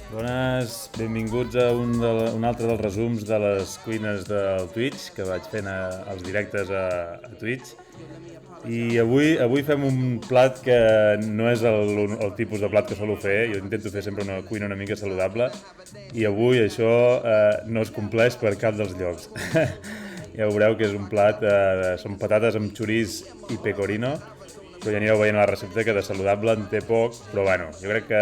Bones, benvinguts a un altre dels resums de les cuines del Twitch que vaig fent als directes a Twitch. I avui fem un plat que no és el tipus de plat que solo fer. Jo intento fer sempre una cuina una mica saludable i avui això no es compleix per cap dels llocs. Ja veureu que és un plat, són patates amb xoriç i pecorino, però ja anireu veient la recepta que de saludable en té poc, però bueno, jo crec que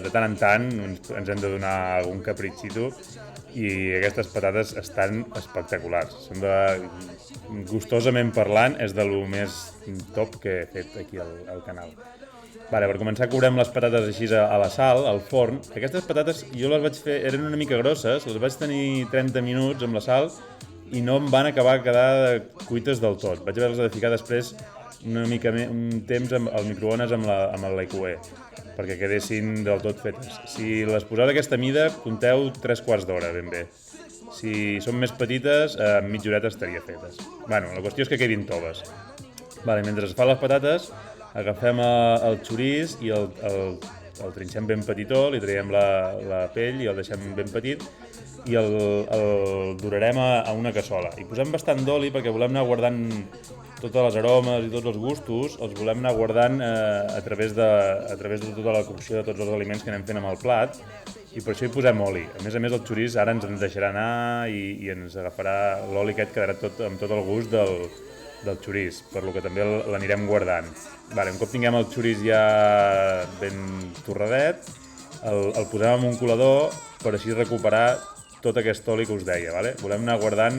de tant en tant ens hem de donar algun capritxito i aquestes patates estan espectaculars. Són gustosament parlant, és de lo més top que he fet aquí al canal. Vale, per començar cobrem les patates així a la sal, al forn. Aquestes patates jo les vaig fer, eren una mica grosses, les vaig tenir 30 minuts amb la sal i no em van acabar a quedar cuites del tot. Vaig haver-les de ficar després un temps al microones amb l'EQE perquè quedessin del tot fetes. Si les poseu d'aquesta mida, compteu 3 quarts d'hora ben bé. Si són més petites, en mitja horeta estaria fetes. Bueno, la qüestió és que quedin toves. Vale, mentre es fan les patates, agafem el xoriç i el trinxem ben petitó, li traiem la pell i el deixem ben petit i el durarem a una cassola. I posem bastant d'oli perquè volem anar guardant totes les aromes i tots els gustos, els volem anar guardant a través de tota la cocció de tots els aliments que anem fent amb el plat, i per això hi posem oli. A més, el xoriç ara ens en deixarà anar i ens agafarà l'oli aquest, quedarà amb tot el gust del xoriç, per lo que també l'anirem guardant. Vale, un cop tinguem el xoriç ja ben torradet, el posem en un colador per així recuperar tot aquest oli que us deia. Vale? Volem anar guardant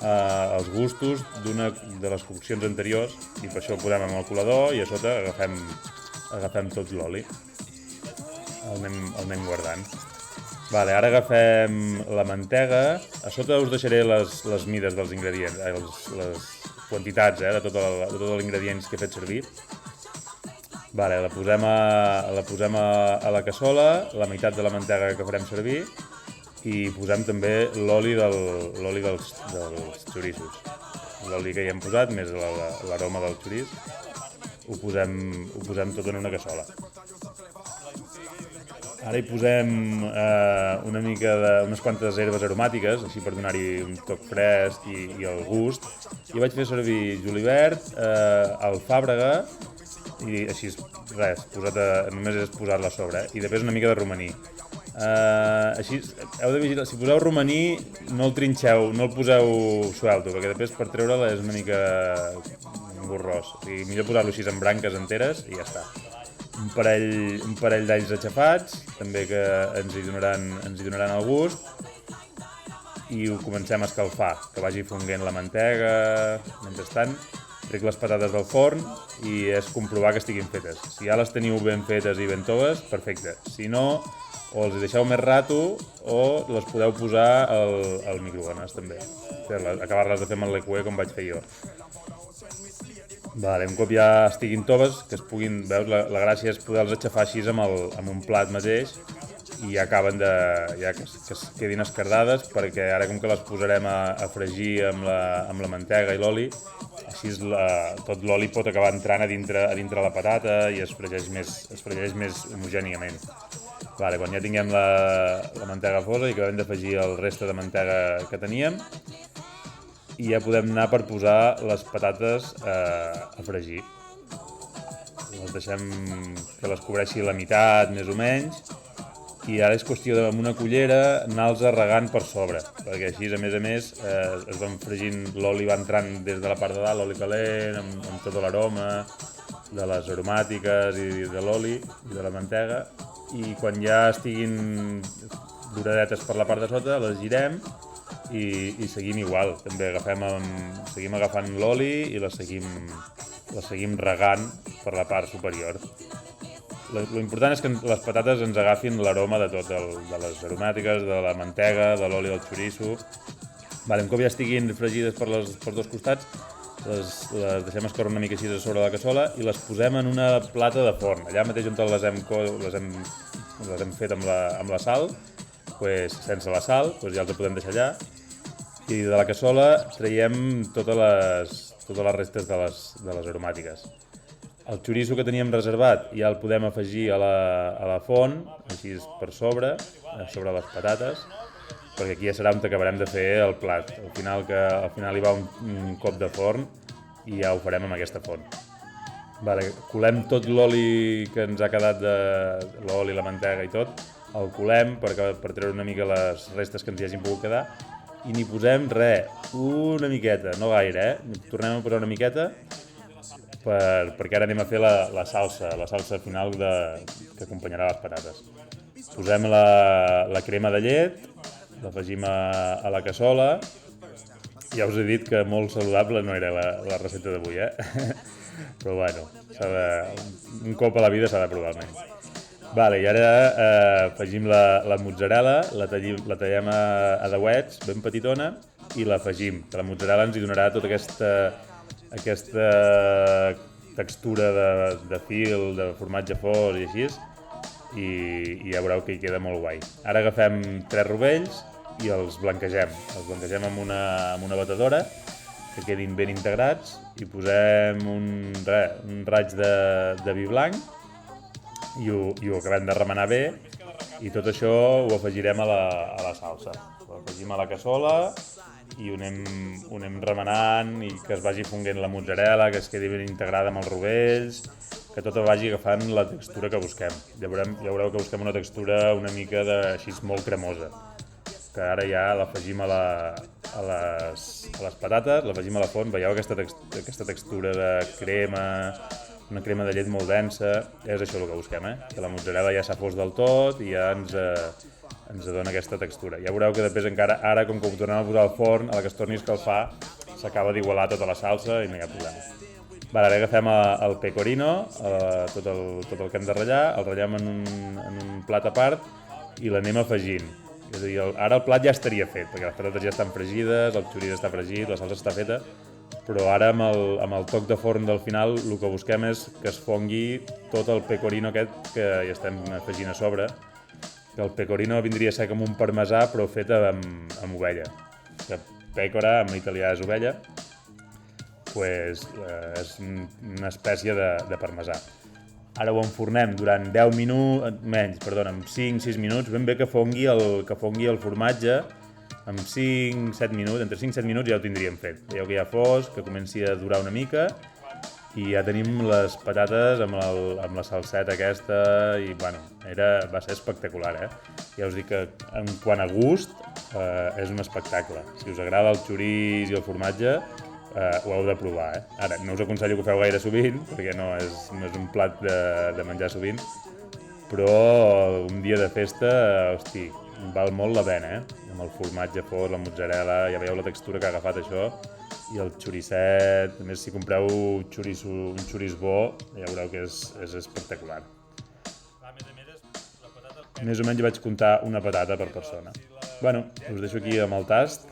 els gustos de les coccions anteriors i per això ho posem en el colador i a sota agafem tot l'oli. El anem guardant. Vale, ara agafem la mantega. A sota us deixaré les mides dels ingredients, les quantitats de tots els ingredients que he fet servir. Vale, la posem a la cassola, la meitat de la mantega que farem servir, i posem també l'oli dels xoriços. L'oli que hi hem posat, més l'aroma del xoriç, ho posem tot en una cassola. Ara hi posem unes quantes herbes aromàtiques, així per donar-hi un toc fresc i el gust. I vaig fer servir julivert, alfàbrega, i així, res, només és posar-la a sobre, i després una mica de romaní. Així, heu de vigilar, si poseu romaní no el trinxeu, no el poseu suelto, perquè després per treure-la és una mica engorrós. O sigui, millor posar-lo així en branques enteres i ja està. Un parell d'alls aixafats, també que ens hi donaran el gust, i ho comencem a escalfar, que vagi fonguent la mantega. Mentrestant, trec les patates del forn i és comprovar que estiguin fetes. Si ja les teniu ben fetes i ben toves, perfecte. Si no, o els deixeu més rato o les podeu posar al microones també. Acabar-les de fer amb l'EQE com vaig fer jo. Vale, un cop ja estiguin toves, que es puguin, veus, la gràcia és poder-les aixafar així amb un plat mateix i ja acaben que es quedin esquerdades, perquè ara com que les posarem a fregir amb la mantega i l'oli, així tot l'oli pot acabar entrant a dintre la patata i es fregeix més homogèniament. Vale, quan ja tinguem la mantega fosa i acabem d'afegir el reste de mantega que teníem, i ja podem anar per posar les patates a fregir. Les deixem que les cobreixi la meitat, més o menys, i ara és qüestió amb una cullera anar-los regant per sobre, perquè així, a més, es van fregint, l'oli va entrant des de la part de dalt, l'oli calent, amb tota l'aroma de les aromàtiques i de l'oli i de la mantega, i quan ja estiguin doradetes per la part de sota, les girem i seguim igual. També seguim agafant l'oli i les seguim regant per la part superior. L'important és que les patates ens agafin l'aroma de tot, de les aromàtiques, de la mantega, de l'oli del xoriço. Vale, un cop ja estiguin fregides pels dos costats, les deixem escórrer una mica així a sobre la cassola i les posem en una plata de forn. Allà mateix on les hem fet amb la sal, sense la sal, ja els podem deixar allà. I de la cassola traiem totes les restes de les aromàtiques. El xoriço que teníem reservat ja el podem afegir a la font, així per sobre les patates, perquè aquí ja serà on acabarem de fer el plat. Al final hi va un cop de forn i ja ho farem amb aquesta font. Vale, colem tot l'oli que ens ha quedat de l'oli, la mantega i tot, el colem per treure una mica les restes que ens hi hagin pogut quedar i n'hi posem una miqueta, no gaire, tornem a posar una miqueta perquè ara anem a fer la salsa final que acompanyarà les patates. Posem la crema de llet, l'afegim a la cassola. Ja us he dit que molt saludable no era la recepta d'avui, però bueno, un cop a la vida s'ha de provar almenys. Vale, i ara afegim la mozzarella, la tallem a dauets, ben petitona, i l'afegim, que la mozzarella ens hi donarà tota aquesta textura de fil, de formatge fos i així, i ja veureu que hi queda molt guai. Ara agafem 3 rovells i els blanquegem amb una batedora, que quedin ben integrats, i posem un raig de vi blanc i ho acabem de remenar bé, i tot això ho afegirem a la salsa. Ho afegim a la cassola i ho anem remenant i que es vagi fonguent la mozzarella, que es quedi ben integrada amb els rovells, que tot vagi agafant la textura que busquem. Ja veureu que busquem una textura una mica així molt cremosa, que ara ja l'afegim a les patates, l'afegim a la font. Veieu aquesta textura de crema, una crema de llet molt densa, és això el que busquem, que la mozzarella ja s'ha fos del tot i ja ens dona aquesta textura. Ja veureu que després encara, ara com que ho tornem a posar al forn, a la que es torni a escalfar, s'acaba d'igualar tota la salsa i no hi ha problema. Vale, ara agafem el pecorino, tot el que hem de ratllar, el ratllem en un plat a part i l'anem afegint. És a dir, ara el plat ja estaria fet, perquè les patates ja estan fregides, el xoriç està fregit, la salsa està feta, però ara amb el toc de forn del final el que busquem és que es fongui tot el pecorino aquest que hi estem afegint a sobre. Que el pecorino vindria a ser com un parmesà però fet amb ovella. Que pecora en italià és ovella, pues, és una espècie de parmesà. Ara ho enfornem durant 10 minuts, amb 5-6 minuts, ben bé que fongui el formatge, amb 5-7 minuts, entre 5 i 7 minuts ja ho tindríem fet. Veieu que ja fos, que comenci a durar una mica, i ja tenim les patates amb la salseta aquesta, i bueno, va ser espectacular, Ja us dic que en quant a gust és un espectacle. Si us agrada el xoriç i el formatge, ho heu de provar, Ara, no us aconsello que ho feu gaire sovint, perquè no és un plat de menjar sovint, però un dia de festa, hosti, val molt la pena, Amb el formatge fos, la mozzarella, ja veieu la textura que ha agafat això, i el xoricet, a més si compreu un xoriç bo, ja veureu que és espectacular. Més o menys vaig comptar una patata per persona. Bueno, us deixo aquí amb el tast.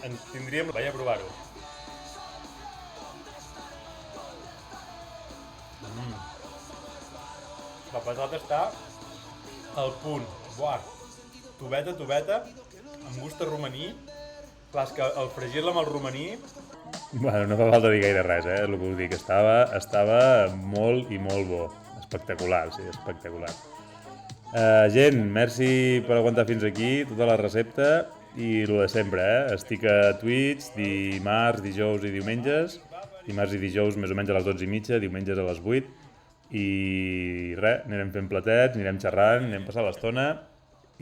Vaig a provar-ho. La patata està al punt. Buah, tubeta, amb gust a romaní. Clar, és que al fregir-la amb el romaní... Bueno, no fa falta dir gaire res, és el que us dic. Estava molt i molt bo. Espectacular, sí, espectacular. Gent, merci per aguantar fins aquí tota la recepta i el de sempre, Estic a Twitch dimarts, dijous i diumenges. Dimarts i dijous més o menys a les 12:30, diumenges a les 8. I res, anirem fent platets, anirem xerrant, anirem passant l'estona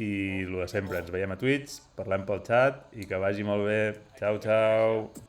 i el de sempre, ens veiem a Twitch, parlem pel xat i que vagi molt bé. Ciao, ciao!